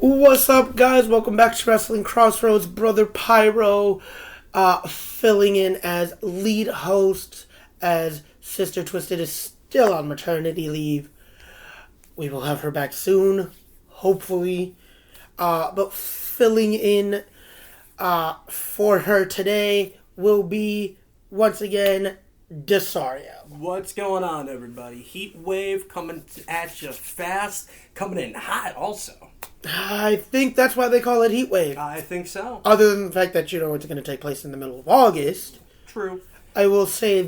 What's up, guys? Welcome back to Wrestling Crossroads. Brother Pyro filling in as lead host as Sister Twisted is still on maternity leave. We will have her back soon, hopefully. But filling in for her today will be, once again, Desario. What's going on, everybody? Heatwave coming at you fast, coming in hot also. I think that's why they call it Heatwave. I think so. Other than the fact that, it's going to take place in the middle of August. True. I will say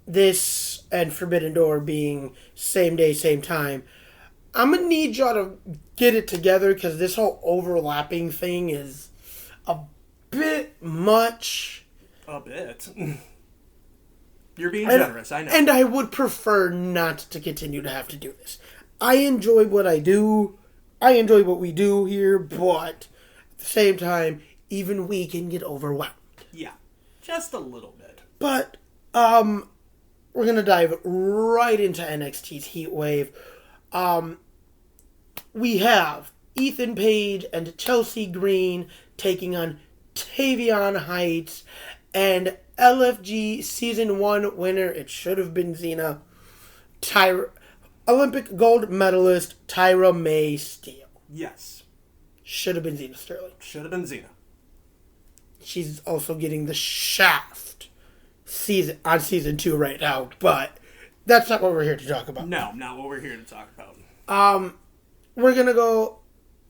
this and Forbidden Door being same day, same time. I'm going to need y'all to get it together because this whole overlapping thing is a bit much. A bit. You're being generous, I know. And I would prefer not to continue to have to do this. I enjoy what I do. I enjoy what we do here, but at the same time, even we can get overwhelmed. Yeah, just a little bit. But we're going to dive right into NXT's Heatwave. We have Ethan Page and Chelsea Green taking on Tavion Heights and LFG Season 1 winner, it should have been Xena, Tyra, Olympic gold medalist Tyra May Steele. Yes. Should have been Xena Sterling. Should have been Xena. She's also getting the shaft on season 2 right now, but that's not what we're here to talk about. No, not what we're here to talk about. We're going to go...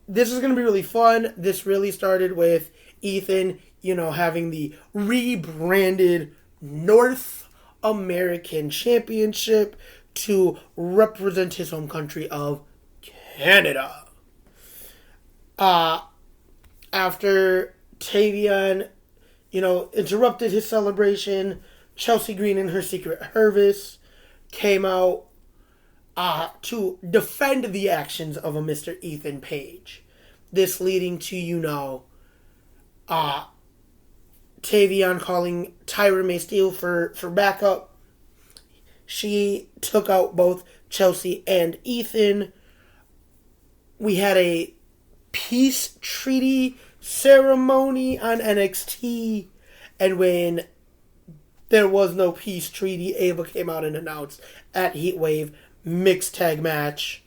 This is going to be really fun. This really started with Ethan, having the rebranded North American Championship to represent his home country of Canada. After Tavion, interrupted his celebration, Chelsea Green and her Secret Service came out to defend the actions of a Mr. Ethan Page. This leading to, Tavion calling Tyra May Steele for backup. She took out both Chelsea and Ethan. We had a peace treaty ceremony on NXT. And when there was no peace treaty, Ava came out and announced at Heatwave mixed tag match.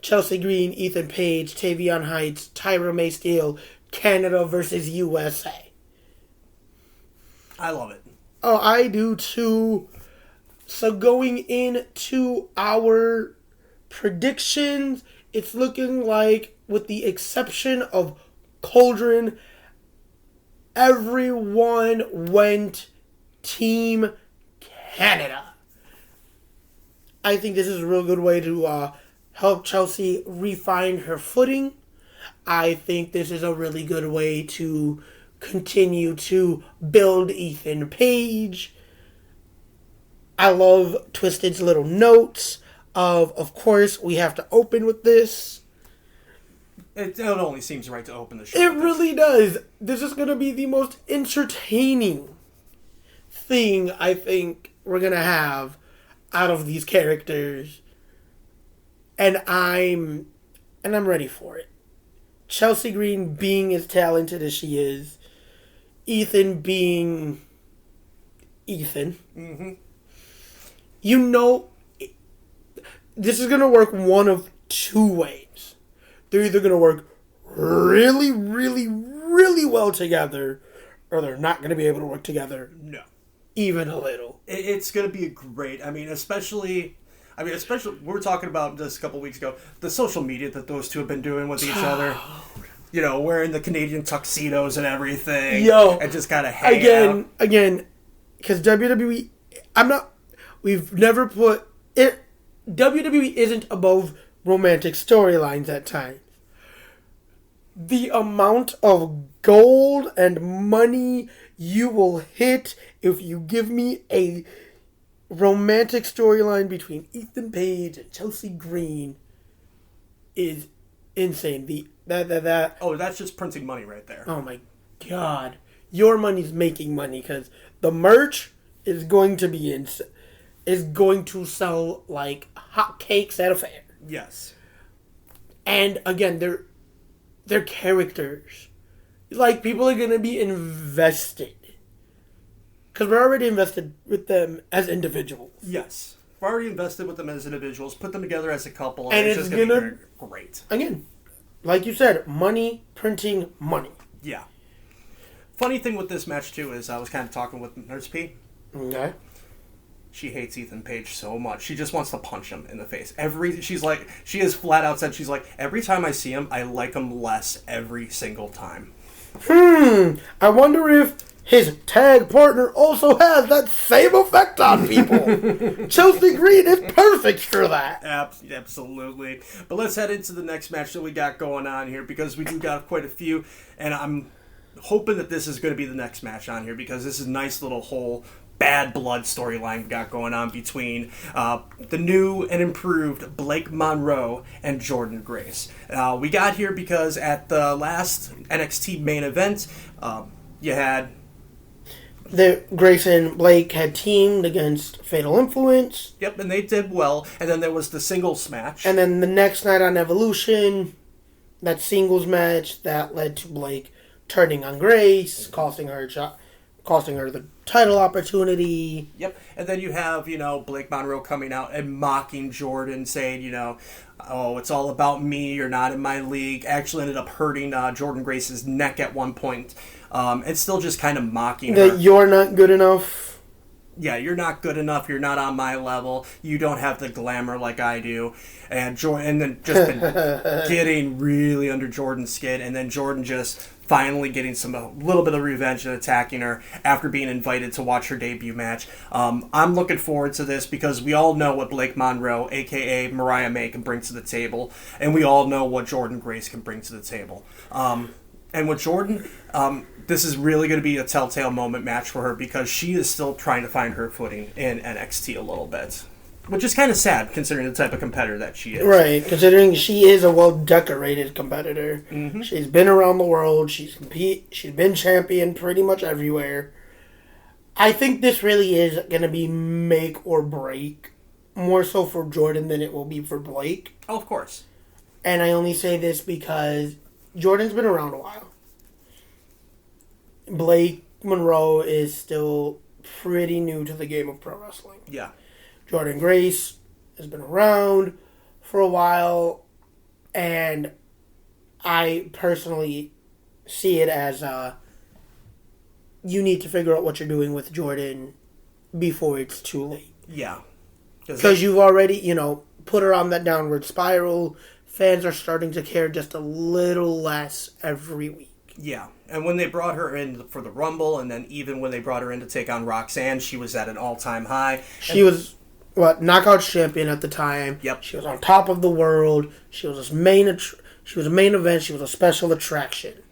Chelsea Green, Ethan Page, Tavion Heights, Tyra May Steele, Canada versus USA. I love it. Oh, I do too. So going into our predictions, it's looking like, with the exception of Cauldron, everyone went Team Canada. I think this is a real good way to help Chelsea refine her footing. I think this is a really good way to continue to build Ethan Page. I love Twisted's little notes of course, we have to open with this. It only seems right to open the show. It really does. This is going to be the most entertaining thing I think we're going to have out of these characters. And I'm ready for it. Chelsea Green being as talented as she is. Ethan being Ethan. Mm-hmm. This is going to work one of two ways. They're either going to work really, really, really well together, or they're not going to be able to work together. No. Even a little. It's going to be great. Especially we were talking about this a couple weeks ago, the social media that those two have been doing with each other. Wearing the Canadian tuxedos and everything. And just kind of hanging out. Again, because WWE, we've never put it, WWE isn't above romantic storylines at times. The amount of gold and money you will hit if you give me a romantic storyline between Ethan Page and Chelsea Green is insane. Oh, that's just printing money right there. Oh my God. Your money's making money because the merch is going to be is going to sell like hotcakes at a fair. Yes. And again, their characters. Like, people are going to be invested. Because we're already invested with them as individuals. Yes. We're already invested with them as individuals. Put them together as a couple. And it's just going to be great. Again, like you said, money, printing, money. Yeah. Funny thing with this match, too, is I was kind of talking with Nurse P. Okay. She hates Ethan Page so much. She just wants to punch him in the face. She is flat out said, she's like, every time I see him, I like him less every single time. I wonder if his tag partner also has that same effect on people. Chelsea Green is perfect for that. Absolutely. But let's head into the next match that we got going on here, because we do got quite a few, and I'm hoping that this is going to be the next match on here, because this is a nice little whole bad blood storyline we got going on between the new and improved Blake Monroe and Jordynne Grace. We got here because at the last NXT main event, you had... Grace and Blake had teamed against Fatal Influence. Yep, and they did well. And then there was the singles match. And then the next night on Evolution, that singles match that led to Blake turning on Grace, costing her the title opportunity. Yep, and then you have, Blake Monroe coming out and mocking Jordynne, saying, oh, it's all about me, you're not in my league. Actually ended up hurting Jordynne Grace's neck at one point. And still just kind of mocking her. That you're not good enough. Yeah, you're not good enough, you're not on my level, you don't have the glamour like I do. And then just been getting really under Jordynne's skin, and then Jordynne just finally getting a little bit of revenge and attacking her after being invited to watch her debut match. I'm looking forward to this because we all know what Blake Monroe, a.k.a. Mariah May, can bring to the table, and we all know what Jordynne Grace can bring to the table. And with Jordynne, this is really going to be a telltale moment match for her because she is still trying to find her footing in NXT a little bit. Which is kind of sad, considering the type of competitor that she is. Right, considering she is a well-decorated competitor. Mm-hmm. She's been around the world. She's been champion pretty much everywhere. I think this really is going to be make or break, more so for Jordynne than it will be for Blake. Oh, of course. And I only say this because Jordynne's been around a while. Blake Monroe is still pretty new to the game of pro wrestling. Yeah. Jordynne Grace has been around for a while, and I personally see it as you need to figure out what you're doing with Jordynne before it's too late. Yeah. Because you've already, put her on that downward spiral. Fans are starting to care just a little less every week. Yeah. And when they brought her in for the Rumble, and then even when they brought her in to take on Roxanne, she was at an all-time high. She was... Knockouts champion at the time. Yep. She was on top of the world. She was a main event. She was a special attraction.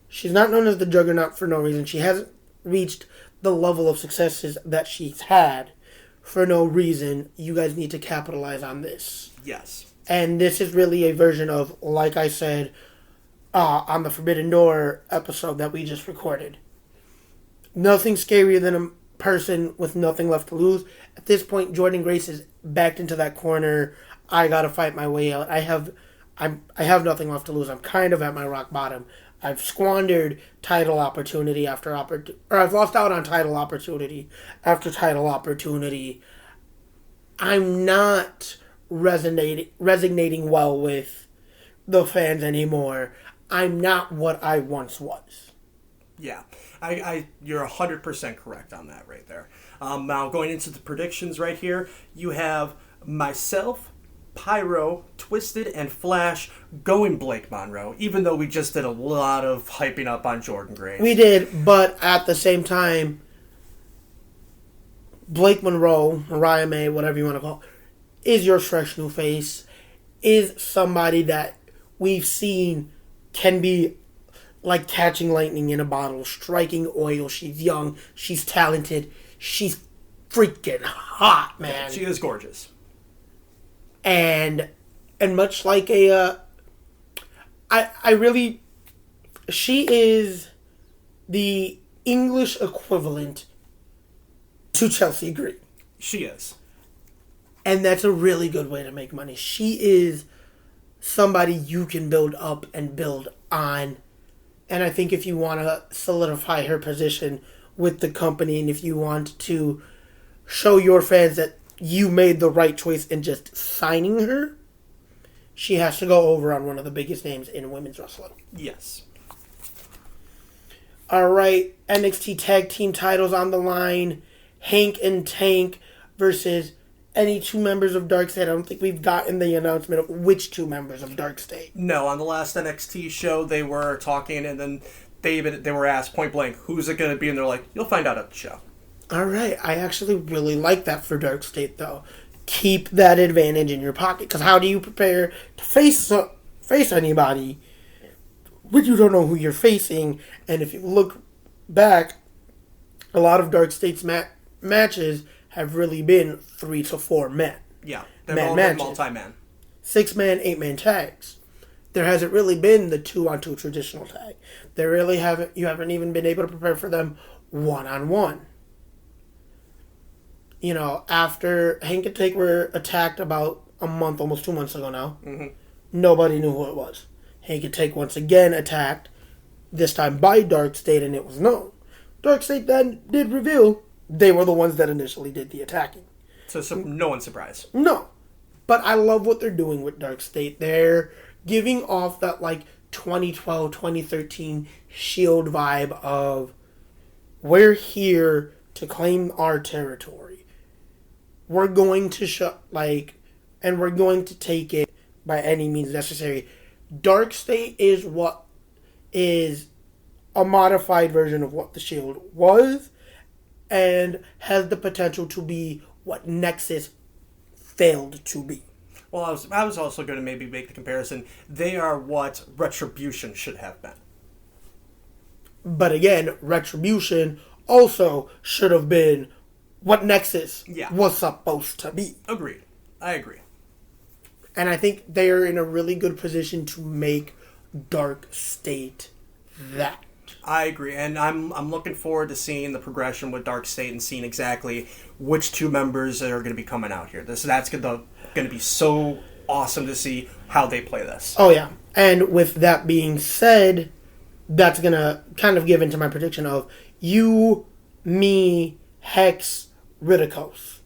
She's not known as the Juggernaut for no reason. She hasn't reached the level of successes that she's had for no reason. You guys need to capitalize on this. Yes. And this is really a version of, like I said, on the Forbidden Door episode that we just recorded. Nothing scarier than a person with nothing left to lose. At this point, Jordynne Grace is backed into that corner. I gotta fight my way out. I have nothing left to lose. I'm kind of at my rock bottom. I've squandered title opportunity after I've lost out on title opportunity after title opportunity. I'm not resonating well with the fans anymore. I'm not what I once was. Yeah, you're 100% correct on that right there. Now, going into the predictions right here, you have myself, Pyro, Twisted, and Flash going Blake Monroe, even though we just did a lot of hyping up on Jordynne Grace. We did, but at the same time, Blake Monroe, Mariah May, whatever you want to call it, is your fresh new face, is somebody that we've seen can be like catching lightning in a bottle, striking oil. She's young, she's talented, she's freaking hot, man. Yeah, she is gorgeous. And much like she is the English equivalent to Chelsea Green. She is. And that's a really good way to make money. She is somebody you can build up and build on. And I think if you want to solidify her position with the company, and if you want to show your fans that you made the right choice in just signing her, she has to go over on one of the biggest names in women's wrestling. Yes. All right, NXT Tag Team titles on the line. Hank and Tank versus any two members of Dark State. I don't think we've gotten the announcement of which two members of Dark State. No, on the last NXT show, they were talking, and then they were asked point blank, who's it going to be? And they're like, you'll find out at the show. All right, I actually really like that for Dark State, though. Keep that advantage in your pocket, because how do you prepare to face anybody when you don't know who you're facing? And if you look back, a lot of Dark State's matches have really been 3 to 4 men. Yeah, they're all been multi-man. 6-man, 8-man tags. There hasn't really been the 2-on-2 traditional tag. You haven't even been able to prepare for them 1-on-1. You know, after Hank and Tank were attacked about a month, almost 2 months ago now, nobody knew who it was. Hank and Tank once again attacked, this time by Dark State, and it was known. Dark State then did reveal they were the ones that initially did the attacking. So no one's surprised. No. But I love what they're doing with Dark State. They're giving off that, 2012, 2013 Shield vibe of, we're here to claim our territory. We're going to and we're going to take it by any means necessary. Dark State is what is a modified version of what the Shield was, and has the potential to be what Nexus failed to be. Well, I was also going to maybe make the comparison. They are what Retribution should have been. But again, Retribution also should have been what Nexus was supposed to be. Agreed. I agree. And I think they are in a really good position to make Dark State that. I agree, and I'm looking forward to seeing the progression with Dark State and seeing exactly which two members are going to be coming out here. That's going to be so awesome to see how they play this. Oh yeah, and with that being said, that's going to kind of give into my prediction of you, me, Hex, Ridicos.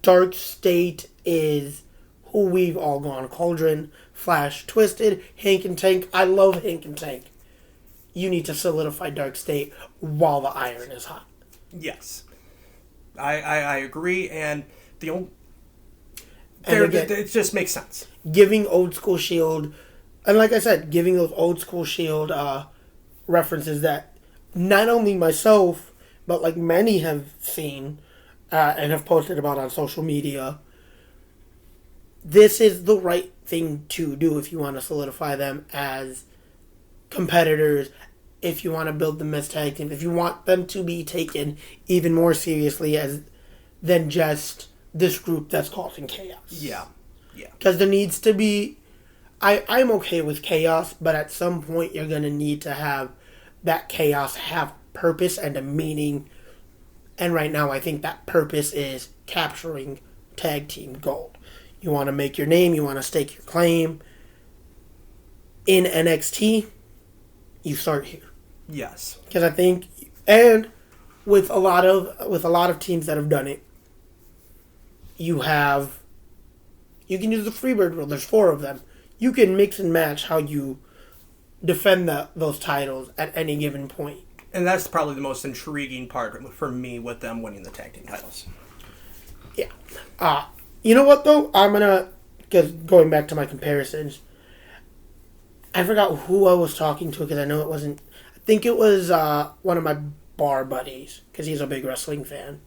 Dark State is who we've all gone. Cauldron, Flash, Twisted, Hank and Tank. I love Hank and Tank. You need to solidify Dark State while the iron is hot. Yes. I agree, and it just makes sense. Giving old school Shield, and like I said, giving those old school Shield references that not only myself, but many have seen and have posted about on social media. This is the right thing to do if you want to solidify them as competitors, if you want to build them as tag teams, if you want them to be taken even more seriously than just this group that's causing chaos. Yeah. Because there needs to be... I'm okay with chaos, but at some point you're going to need to have that chaos have purpose and a meaning. And right now I think that purpose is capturing tag team gold. You want to make your name, you want to stake your claim. In NXT, you start here. Yes. Because I think, and with a lot of teams that have done it, you can use the Freebird rule. There's 4 of them. You can mix and match how you defend those titles at any given point. And that's probably the most intriguing part for me with them winning the tag team titles. Yeah. You know what, though? because going back to my comparisons, I forgot who I was talking to because I know it wasn't... I think it was one of my bar buddies because he's a big wrestling fan.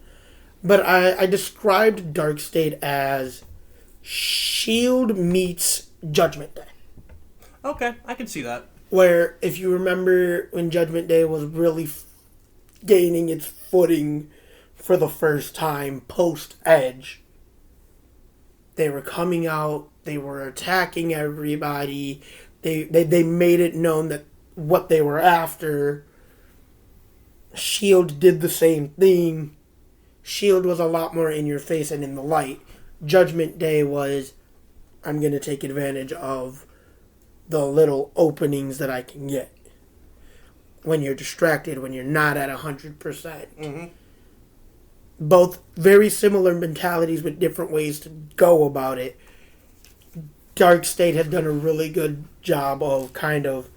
But I described Dark State as Shield meets Judgment Day. Okay, I can see that. Where, if you remember when Judgment Day was really gaining its footing for the first time post-Edge, they were coming out, they were attacking everybody, they made it known that what they were after. Shield did the same thing. Shield was a lot more in your face and in the light. Judgment Day was I'm going to take advantage of the little openings that I can get. When you're distracted, when you're not at 100%. Mm-hmm. Both very similar mentalities with different ways to go about it. Dark State has done a really good job of kind of,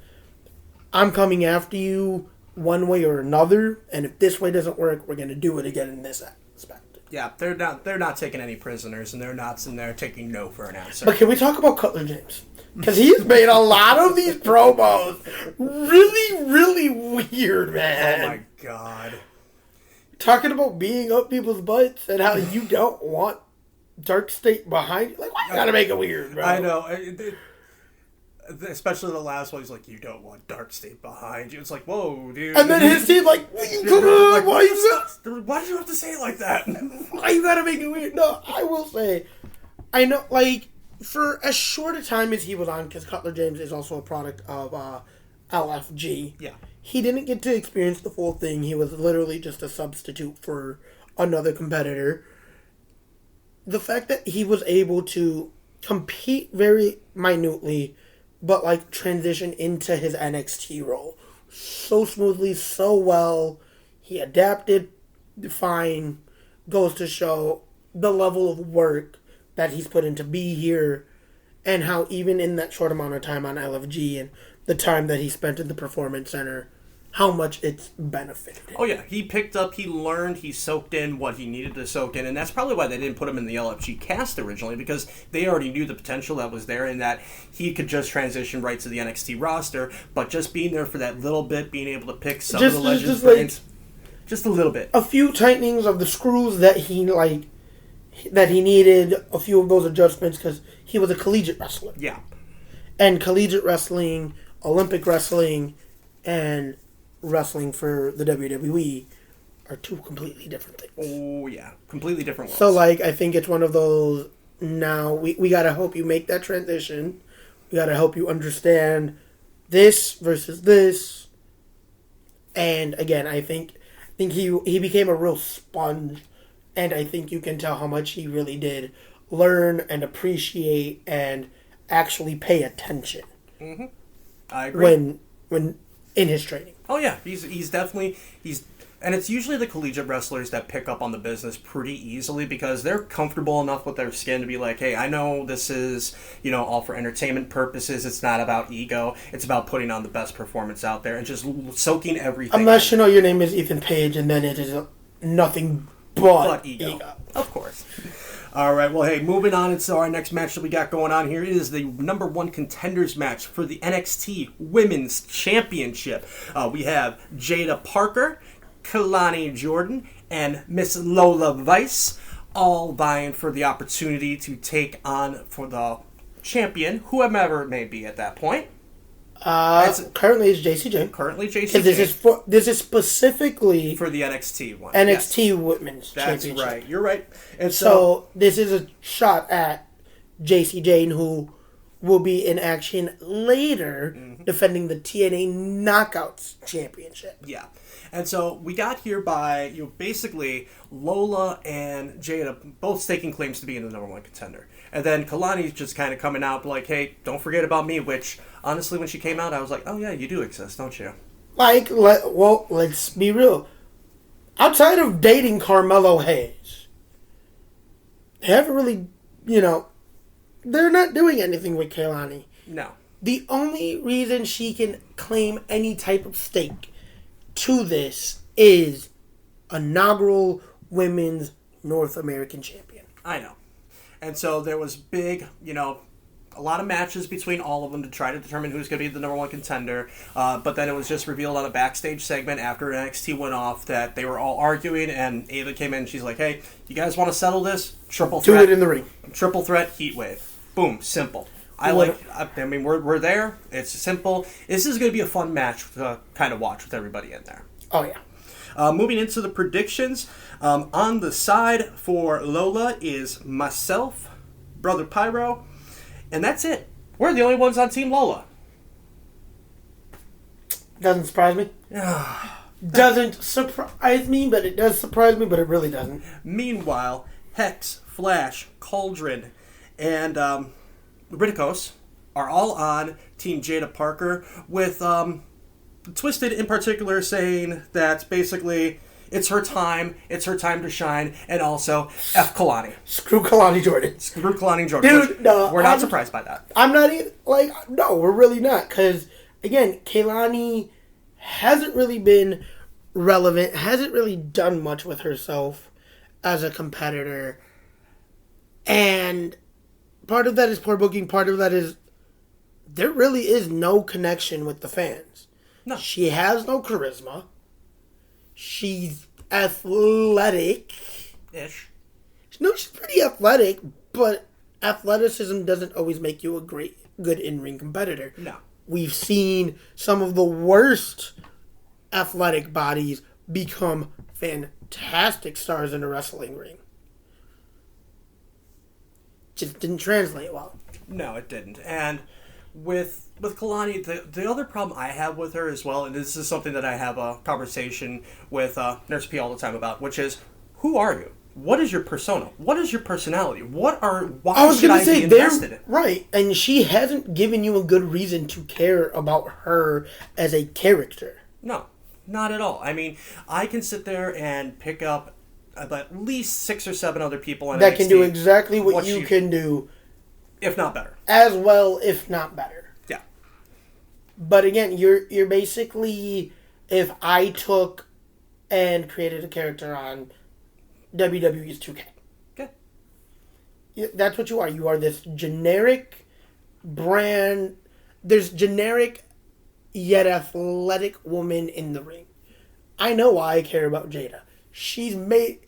I'm coming after you one way or another, and if this way doesn't work, we're going to do it again in this aspect. Yeah, they're not taking any prisoners, and they're not sitting there taking no for an answer. But can we talk about Cutler James? Because he's made a lot of these promos really, really weird, man. Oh my god. Talking about being up people's butts and how you don't want Dark State behind you. Like, why you gotta make it weird, bro? I know. Especially the last one, he's like, you don't want Dark State behind you. It's like, whoa, dude. And then his team like, come on, like, why did you have to say it like that? Why you gotta make it weird? No, I will say, I know, like, for as short a time as he was on, because Cutler James is also a product of LFG. Yeah. He didn't get to experience the full thing. He was literally just a substitute for another competitor. The fact that he was able to compete very minutely, but like transition into his NXT role so smoothly, so well. He adapted fine. Goes to show the level of work that he's put in to be here, and how even in that short amount of time on LFG and the time that he spent in the Performance Center, how much it's benefited him. Oh yeah, he picked up, he learned, he soaked in what he needed to soak in, and that's probably why they didn't put him in the LFG cast originally, because they already knew the potential that was there and that he could just transition right to the NXT roster, but just being there for that little bit, being able to pick some of the legends' brains, just a little bit. A few tightenings of the screws that he needed, a few of those adjustments, because he was a collegiate wrestler. Yeah. And collegiate wrestling, Olympic wrestling, and wrestling for the WWE are two completely different things. Oh, yeah. Completely different ones. So, like, I think it's one of those, now, we got to help you make that transition. We got to help you understand this versus this. And, again, I think he became a real sponge. And I think you can tell how much he really did learn and appreciate and actually pay attention. Mm-hmm. I agree. When in his training. Oh yeah, he's definitely, and it's usually the collegiate wrestlers that pick up on the business pretty easily because they're comfortable enough with their skin to be like, hey, I know this is, all for entertainment purposes. It's not about ego. It's about putting on the best performance out there and just soaking everything. Unless you know your name is Ethan Page and then it is nothing but ego. Of course. All right, well, hey, moving on into our next match that we got going on here. It is the number one contenders match for the NXT Women's Championship. We have Jaida Parker, Kelani Jordynne, and Miss Lola Vice, all vying for the opportunity to take on for the champion, whoever it may be at that point. Currently it's Jacy Jayne. Currently Jacy Jayne. This is specifically for the NXT one. NXT Women's Championship. That's right. You're right. And so this is a shot at Jacy Jayne, who will be in action later, defending the TNA Knockouts Championship. Yeah. And so we got here by, basically Lola and Jaida both staking claims to being the number one contender. And then Kelani's just kind of coming out like, hey, don't forget about me, which, honestly, when she came out, I was like, oh, yeah, you do exist, don't you? Like, let's be real. Outside of dating Carmelo Hayes, they haven't really, they're not doing anything with Kelani. No. The only reason she can claim any type of stake to this is inaugural Women's North American Champion. I know. And so there was big, a lot of matches between all of them to try to determine who's going to be the number one contender. But then it was just revealed on a backstage segment after NXT went off that they were all arguing, and Ava came in and she's like, hey, you guys want to settle this? Triple threat. Do it in the ring. Triple threat Heatwave. Boom. Simple. We're there. It's simple. This is going to be a fun match to kind of watch with everybody in there. Oh, yeah. Moving into the predictions, on the side for Lola is myself, Brother Pyro, and that's it. We're the only ones on Team Lola. Doesn't surprise me. Doesn't surprise me, but it does surprise me, but it really doesn't. Meanwhile, Hex, Flash, Cauldron, and Ridicos are all on Team Jaida Parker, with Twisted in particular saying that basically it's her time to shine, and also F Kelani. Screw Kelani Jordynne. Screw Kelani Jordynne. Dude, no. We're not surprised by that. I'm not even, no, we're really not. Because, again, Kelani hasn't really been relevant, hasn't really done much with herself as a competitor. And part of that is poor booking, part of that is there really is no connection with the fans. No. She has no charisma. She's athletic-ish. No, she's pretty athletic, but athleticism doesn't always make you a good in-ring competitor. No. We've seen some of the worst athletic bodies become fantastic stars in a wrestling ring. Just didn't translate well. No, it didn't. And with Kelani, the other problem I have with her as well, and this is something that I have a conversation with Nurse P all the time about, which is, who are you? What is your persona? What is your personality? Why should I be invested in? Right, and she hasn't given you a good reason to care about her as a character. No, not at all. I mean, I can sit there and pick up at least 6 or 7 other people in that NXT can do exactly what you can do. If not better. As well, if not better. Yeah. But again, you're basically, if I took and created a character on WWE's 2K. Okay. That's what you are. You are this generic brand. There's generic yet athletic woman in the ring. I know why I care about Jaida. She's made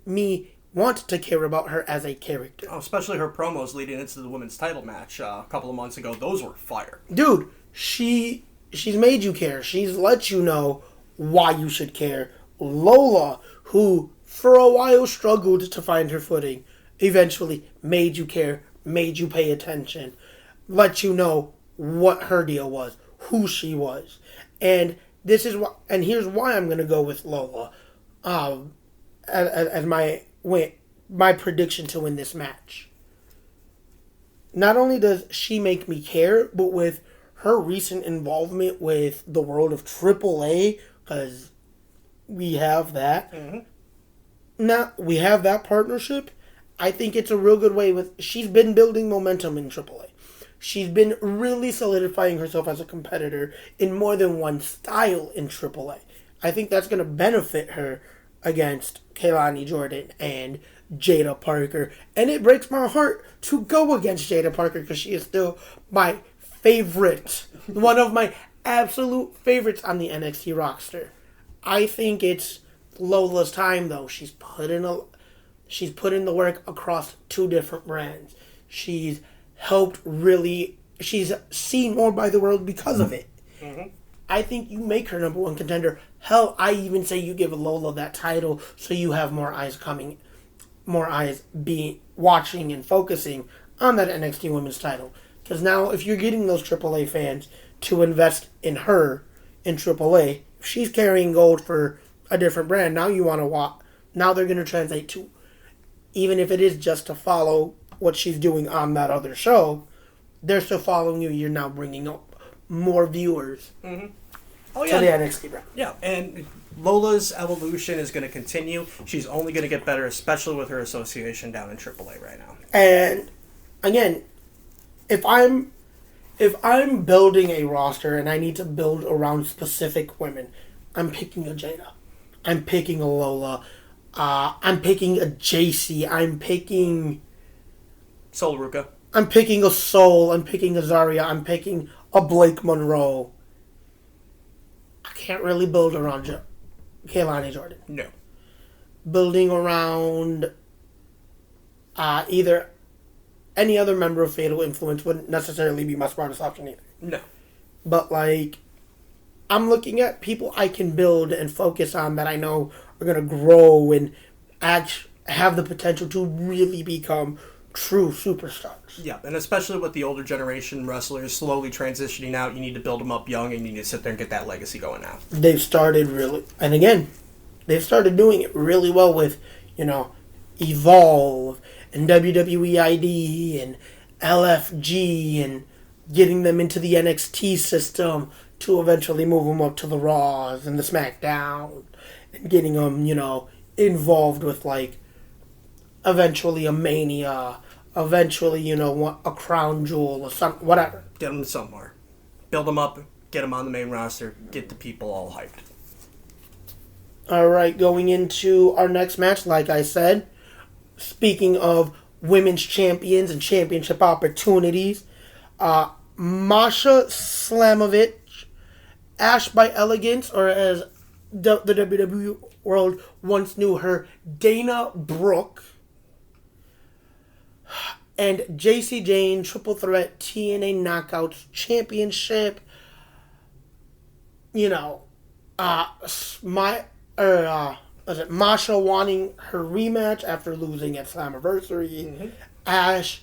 me want to care about her as a character. Oh, especially her promos leading into the women's title match a couple of months ago. Those were fire. Dude, she's made you care. She's let you know why you should care. Lola, who for a while struggled to find her footing, eventually made you care, made you pay attention, let you know what her deal was, who she was. And this is why, and here's why I'm going to go with Lola as my prediction to win this match. Not only does she make me care, but with her recent involvement with the world of AAA, because we have that. Mm-hmm. Now we have that partnership. I think it's a real good way she's been building momentum in AAA. She's been really solidifying herself as a competitor in more than one style in AAA. I think that's going to benefit her against Kelani Jordynne and Jaida Parker. And it breaks my heart to go against Jaida Parker because she is still my favorite. One of my absolute favorites on the NXT roster. I think it's Lola's time, though. She's put in the work across 2 different brands. She's seen more by the world because of it. Mm-hmm. I think you make her number 1 contender. Hell, I even say you give Lola that title so you have more eyes watching and focusing on that NXT Women's title. Because now, if you're getting those AAA fans to invest in her in AAA, if she's carrying gold for a different brand, now you want to watch. Now they're going to translate to, even if it is just to follow what she's doing on that other show, they're still following you. You're now bringing up more viewers to the NXT brand. Yeah, and Lola's evolution is going to continue. She's only going to get better, especially with her association down in AAA right now. And again, if I'm building a roster and I need to build around specific women, I'm picking a Jaida. I'm picking a Lola. I'm picking a Jacy. I'm picking Sol Ruka. I'm picking a Sol. I'm picking a Zarya. I'm picking a Blake Monroe. I can't really build around Kelani Jordynne. No. Building around either any other member of Fatal Influence wouldn't necessarily be my smartest option either. No. But, I'm looking at people I can build and focus on that I know are going to grow and have the potential to really become true superstars. Yeah, and especially with the older generation wrestlers slowly transitioning out, you need to build them up young and you need to sit there and get that legacy going now. They've started doing it really well with, Evolve and WWE ID and LFG and getting them into the NXT system to eventually move them up to the Raws and the SmackDown and getting them, involved with, like, eventually a Mania, eventually, a Crown Jewel or something, whatever. Get them somewhere. Build them up, get them on the main roster, get the people all hyped. All right, going into our next match, like I said, speaking of women's champions and championship opportunities, Masha Slamovich, Ash by Elegance, or as the WWE World once knew her, Dana Brooke, and Jacy Jayne, Triple Threat TNA Knockouts Championship. Masha wanting her rematch after losing at Slammiversary. Mm-hmm. Ash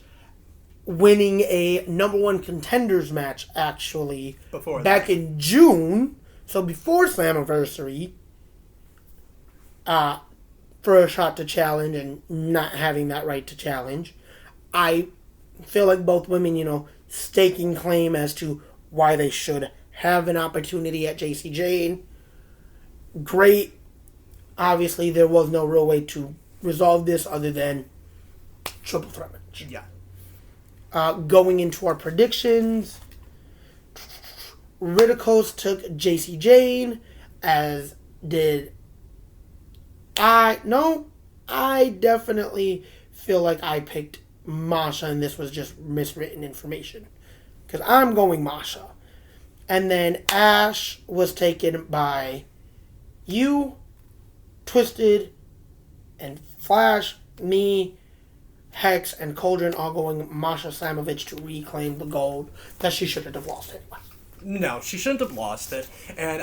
winning a number one contenders match, actually, back in June. So before Slammiversary, for a shot to challenge and not having that right to challenge. I feel like both women, staking claim as to why they should have an opportunity at Jacy Jayne. Great. Obviously, there was no real way to resolve this other than triple threat match. Yeah. Going into our predictions, Ridicos took Jacy Jayne, as did I. No, I definitely feel like I picked Masha, and this was just miswritten information. Because I'm going Masha. And then Ash was taken by you, Twisted, and Flash, me, Hex, and Cauldron all going Masha Slamovich to reclaim the gold that she shouldn't have lost anyway. No, she shouldn't have lost it. And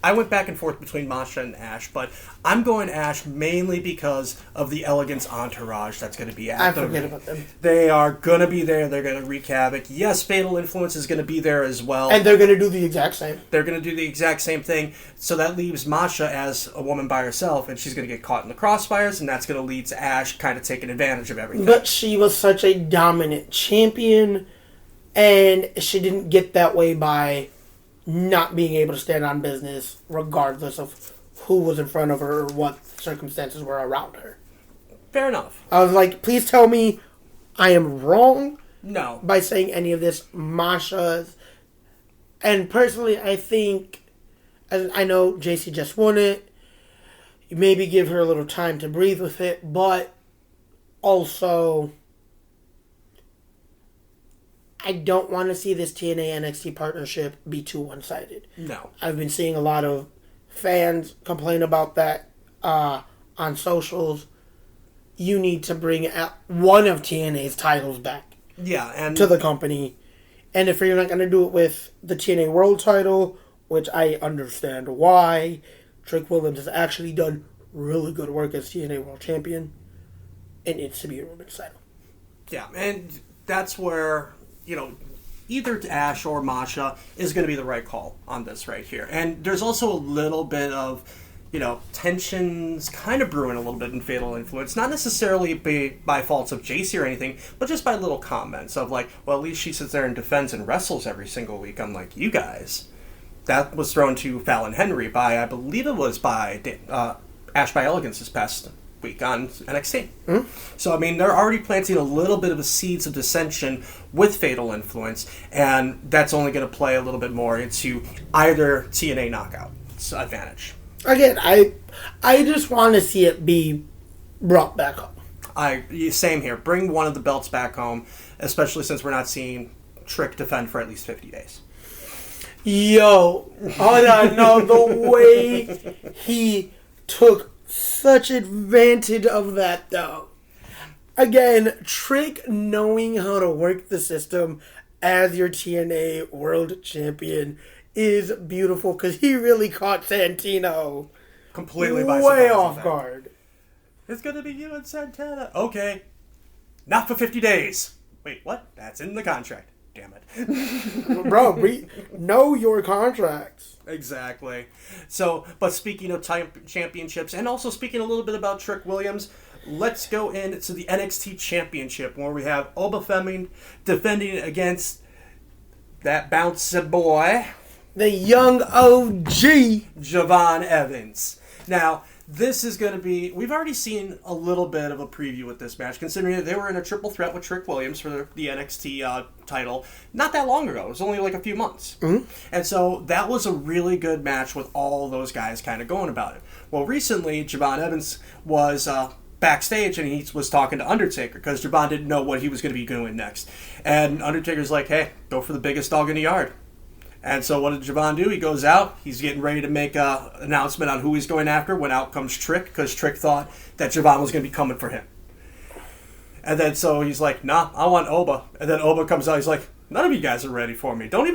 I went back and forth between Masha and Ash, but I'm going Ash mainly because of the Elegance entourage that's going to be at them. I forget about them. They are going to be there. They're going to wreak havoc. Yes, Fatal Influence is going to be there as well. And they're going to do the exact same. They're going to do the exact same thing. So that leaves Masha as a woman by herself, and she's going to get caught in the crossfires, and that's going to lead to Ash kind of taking advantage of everything. But she was such a dominant champion, and she didn't get that way by not being able to stand on business regardless of who was in front of her or what circumstances were around her. Fair enough. I was like, please tell me I am wrong. No. By saying any of this. Masha's. And personally, I think, as I know Jacy just won it, you maybe give her a little time to breathe with it, but also, I don't want to see this TNA NXT partnership be too one-sided. No. I've been seeing a lot of fans complain about that on socials. You need to bring one of TNA's titles back to the company. And if you're not going to do it with the TNA World title, which I understand why, Trick Williams has actually done really good work as TNA World Champion. It needs to be a women's title. Yeah, and that's where, either Ash or Masha is going to be the right call on this right here. And there's also a little bit of, tensions kind of brewing a little bit in Fatal Influence. Not necessarily by faults of Jacy or anything, but just by little comments of like, well, at least she sits there and defends and wrestles every single week. I'm like, you guys. That was thrown to Fallon Henry by, I believe it was by Ash by Elegance this past week on NXT. Mm-hmm. So, they're already planting a little bit of the seeds of dissension with Fatal Influence, and that's only going to play a little bit more into either TNA Knockout's advantage. Again, I just want to see it be brought back home. Same here. Bring one of the belts back home, especially since we're not seeing Trick defend for at least 50 days. Yo, the way he took such advantage of that, though. Again, Trick knowing how to work the system as your TNA World Champion is beautiful, because he really caught Santino completely by way off guard. It's gonna be you and Santana. Okay, not for 50 days. Wait, what? That's in the contract. Damn it. Bro, know your contracts. Exactly. So, but speaking of championships, and also speaking a little bit about Trick Williams, let's go into the NXT Championship, where we have Oba Femi defending against that bouncy boy, the young OG, Javon Evans. Now, this is going to be... We've already seen a little bit of a preview with this match, considering that they were in a triple threat with Trick Williams for the NXT title not that long ago. It was only like a few months. Mm-hmm. And so that was a really good match with all those guys kind of going about it. Well, recently, Javon Evans was backstage, and he was talking to Undertaker, because Javon didn't know what he was going to be doing next. And Undertaker's like, hey, go for the biggest dog in the yard. And so what did Javon do? He goes out. He's getting ready to make an announcement on who he's going after when out comes Trick, because Trick thought that Javon was going to be coming for him. And then so he's like, nah, I want Oba. And then Oba comes out. He's like, none of you guys are ready for me. Don't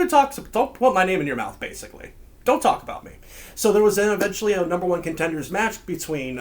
put my name in your mouth, basically. Don't talk about me. So there was then eventually a number one contenders match between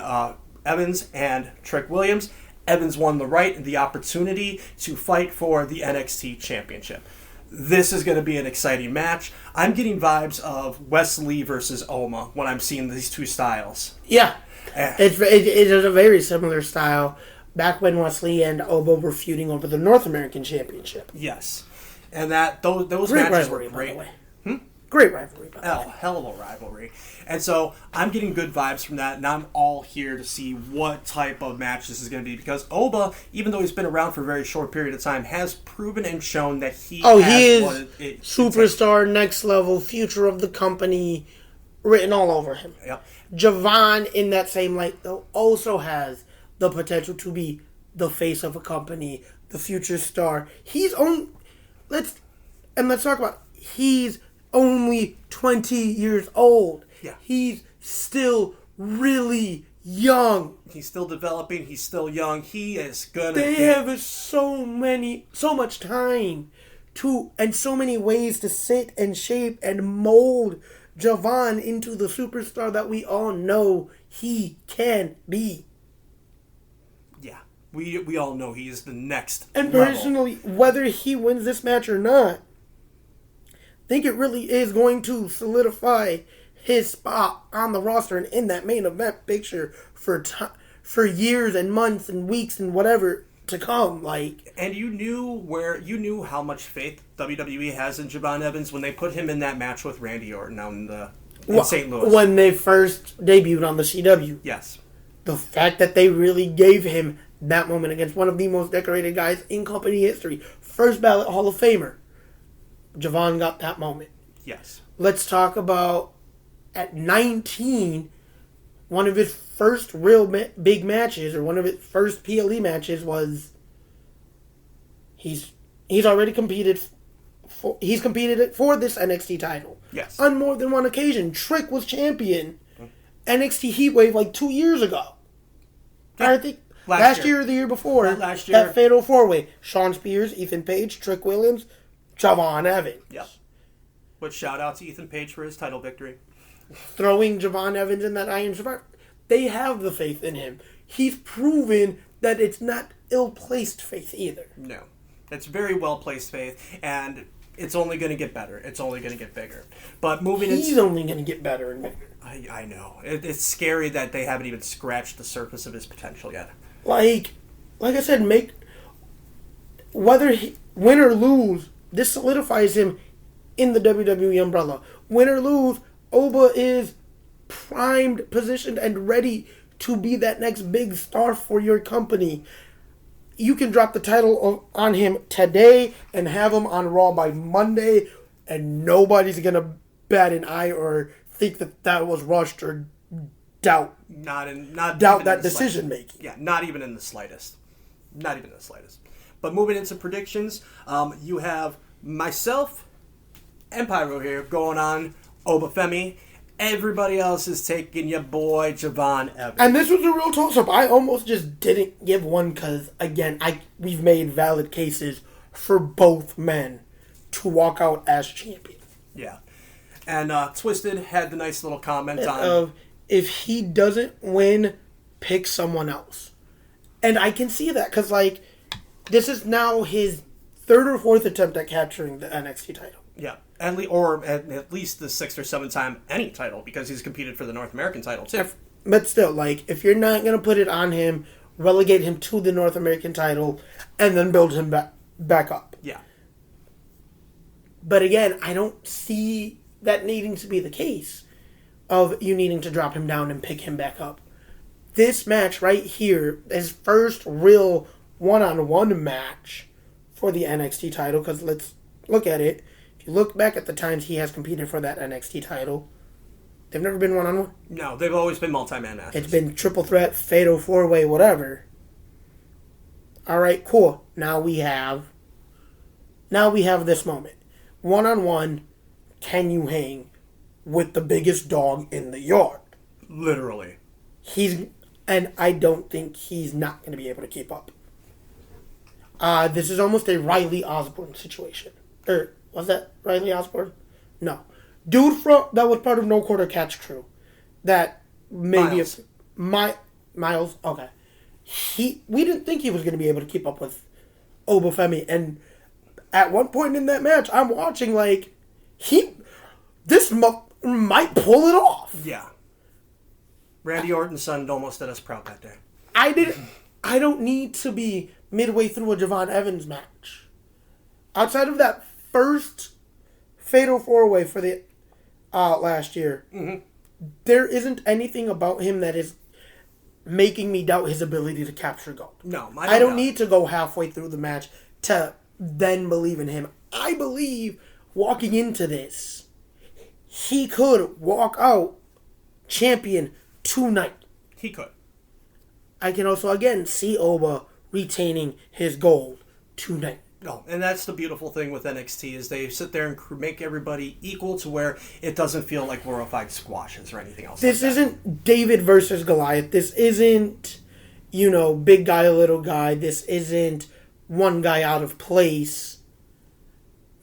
Evans and Trick Williams. Evans won the right and the opportunity to fight for the NXT Championship. This is going to be an exciting match. I'm getting vibes of Wes Lee versus Oma when I'm seeing these two styles. Yeah. It is a very similar style back when Wes Lee and Oba were feuding over the North American Championship. Yes. And that those great matches rivalry, were great. By the way. Great rivalry. By the way. Oh, hell of a rivalry. And so I'm getting good vibes from that, and I'm all here to see what type of match this is going to be, because Oba, even though he's been around for a very short period of time, has proven and shown that he is superstar, next level, future of the company, written all over him. Yep. Javon, in that same light, though, also has the potential to be the face of a company, the future star. Let's talk about, he's only 20 years old. Yeah. He's still really young. He's still developing. He's still young. He is gonna. They have so much time and so many ways to sit and shape and mold Javon into the superstar that we all know he can be. Yeah, we all know he is the next. And level. personally, whether he wins this match or not, I think it really is going to solidify his spot on the roster and in that main event picture for years and months and weeks and whatever to come. And you knew how much faith WWE has in Javon Evans when they put him in that match with Randy Orton in St. Louis when they first debuted on the CW. Yes, the fact that they really gave him that moment against one of the most decorated guys in company history, first ballot Hall of Famer. Javon got that moment. Yes. Let's talk about, at 19, one of his first real big matches, or one of his first PLE matches, was he's already competed for this NXT title. Yes. On more than one occasion. Trick was champion NXT Heatwave 2 years ago. Yeah. I think last year or the year before. Last year. That Fatal 4-Way. Shawn Spears, Ethan Page, Trick Williams, Javon Evans. Yep. But shout out to Ethan Page for his title victory. Throwing Javon Evans in that Iron Survivor. They have the faith in him. He's proven that it's not ill-placed faith either. No. It's very well-placed faith, and it's only going to get better. It's only going to get bigger. But He's only going to get better and bigger. I know. It's scary that they haven't even scratched the surface of his potential yet. Like I said, whether win or lose, this solidifies him in the WWE umbrella. Win or lose, Oba is primed, positioned, and ready to be that next big star for your company. You can drop the title on him today and have him on Raw by Monday, and nobody's going to bat an eye or think that was rushed or doubt that decision making. Yeah, not even in the slightest. Not even in the slightest. But moving into predictions, you have myself and Pyro here going on Oba Femi. Everybody else is taking your boy Javon Evans. And this was a real toss-up. I almost just didn't give one because, again, we've made valid cases for both men to walk out as champion. Yeah. And Twisted had the nice little comment on... if he doesn't win, pick someone else. And I can see that because, this is now his third or fourth attempt at capturing the NXT title. Yeah. At least the sixth or seventh time any title, because he's competed for the North American title, too. But still, if you're not going to put it on him relegate him to the North American title, and then build him back up. Yeah. But again, I don't see that needing to be the case of you needing to drop him down and pick him back up. This match right here, his first real one-on-one match for the NXT title, because let's look at it. If you look back at the times he has competed for that NXT title, they've never been one-on-one. No, they've always been multi-man matches. It's been triple threat, fatal four-way, whatever. Alright, cool. Now we have this moment. One-on-one, can you hang with the biggest dog in the yard? Literally. And I don't think he's not going to be able to keep up. This is almost a Riley Osborne situation. Or, was that Riley Osborne? No. Dude that was part of No Quarter Catch Crew. That maybe Miles. Okay. We didn't think he was going to be able to keep up with Oba Femi. And at one point in that match, I'm watching this might pull it off. Yeah. Randy Orton's son almost did us proud that day. I don't need to be midway through a Javon Evans match. Outside of that first fatal four-way for the last year, there isn't anything about him that is making me doubt his ability to capture gold. No, I don't need to go halfway through the match to then believe in him. I believe walking into this, he could walk out champion tonight. He could. I can also, again, see Oba retaining his gold tonight. No, and that's the beautiful thing with NXT is they sit there and make everybody equal to where it doesn't feel like glorified squashes or anything else. This isn't David versus Goliath. This isn't, big guy, little guy. This isn't one guy out of place.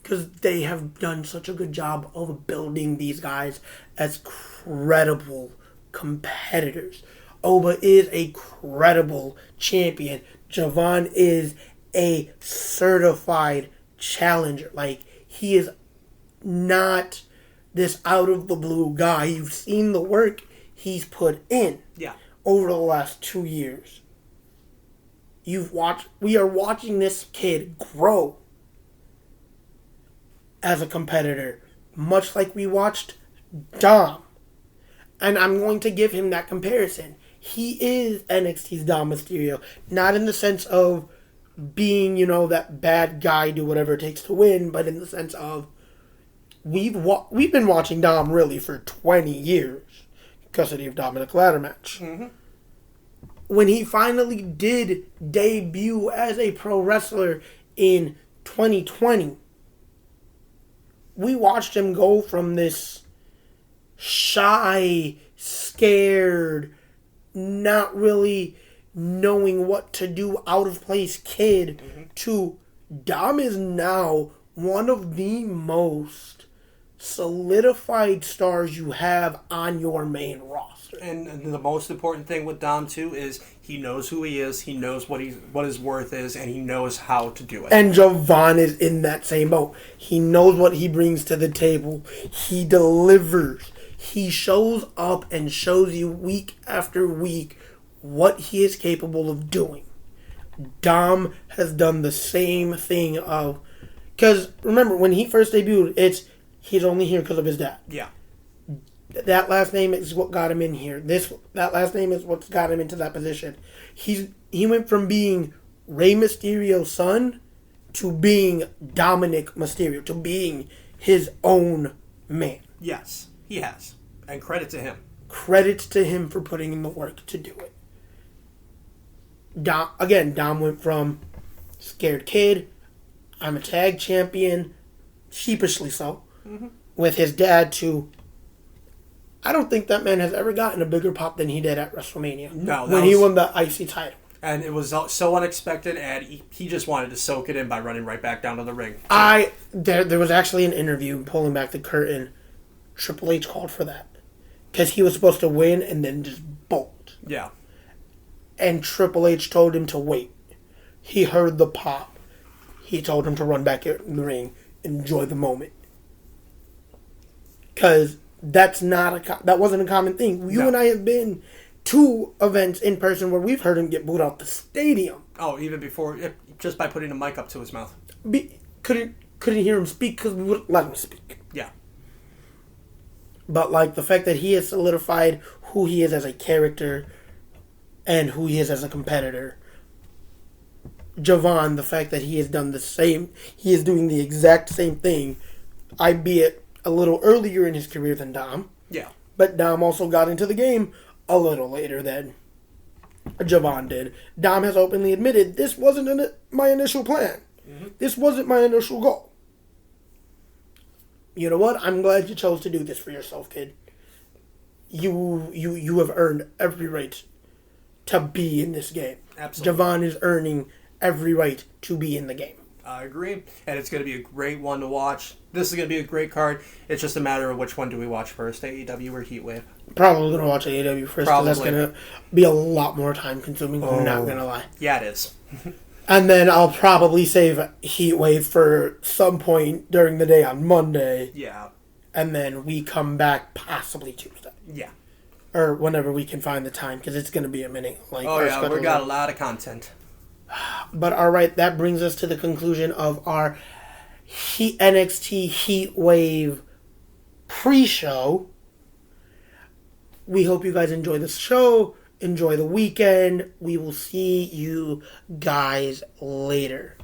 Because they have done such a good job of building these guys as credible competitors. Oba is a credible champion. Javon is a certified challenger. He is not this out of the blue guy. You've seen the work he's put in over the last 2 years. We are watching this kid grow as a competitor, much like we watched Dom. And I'm going to give him that comparison. He is NXT's Dom Mysterio. Not in the sense of being, that bad guy, do whatever it takes to win, but in the sense of we've been watching Dom really for 20 years. Custody of Dominic ladder match. Mm-hmm. When he finally did debut as a pro wrestler in 2020, we watched him go from this shy, scared, not really knowing what to do, out of place kid to Dom is now one of the most solidified stars you have on your main roster. And the most important thing with Dom too is he knows who he is, he knows what his worth is, and he knows how to do it. And Javon is in that same boat. He knows what he brings to the table. He delivers. He shows up and shows you week after week what he is capable of doing. Dom has done the same thing of... Because, remember, when he first debuted, he's only here because of his dad. Yeah. That last name is what got him in here. That last name is what got him into that position. He went from being Rey Mysterio's son to being Dominic Mysterio, to being his own man. Yes, he has. And credit to him. Credit to him for putting in the work to do it. Dom went from scared kid, I'm a tag champion, sheepishly so, with his dad to... I don't think that man has ever gotten a bigger pop than he did at WrestleMania. No, when he won the IC title. And it was so unexpected, and he just wanted to soak it in by running right back down to the ring. There was actually an interview, pulling back the curtain, Triple H called for that. Because he was supposed to win and then just bolt. Yeah. And Triple H told him to wait. He heard the pop. He told him to run back in the ring, enjoy the moment. Because... that wasn't a common thing. You and I have been 2 events in person where we've heard him get booed out the stadium. Oh, even before, just by putting a mic up to his mouth. Couldn't hear him speak because we wouldn't let him speak. Yeah. But, like, the fact that he has solidified who he is as a character and who he is as a competitor. Javon, the fact that he has done the same, he is doing the exact same thing, albeit a little earlier in his career than Dom. Yeah. But Dom also got into the game a little later than Javon did. Dom has openly admitted, this wasn't my initial plan. Mm-hmm. This wasn't my initial goal. You know what? I'm glad you chose to do this for yourself, kid. You have earned every right to be in this game. Absolutely. Javon is earning every right to be in the game. I agree. And it's going to be a great one to watch. This is going to be a great card. It's just a matter of which one do we watch first, AEW or Heatwave. Probably going to watch AEW first because that's going to be a lot more time consuming. I'm not going to lie. Yeah, it is. And then I'll probably save Heatwave for some point during the day on Monday. Yeah. And then we come back possibly Tuesday. Yeah. Or whenever we can find the time, because it's going to be a minute. Like, we got a lot of content. But alright, that brings us to the conclusion of our NXT Heatwave pre-show. We hope you guys enjoy the show. Enjoy the weekend. We will see you guys later.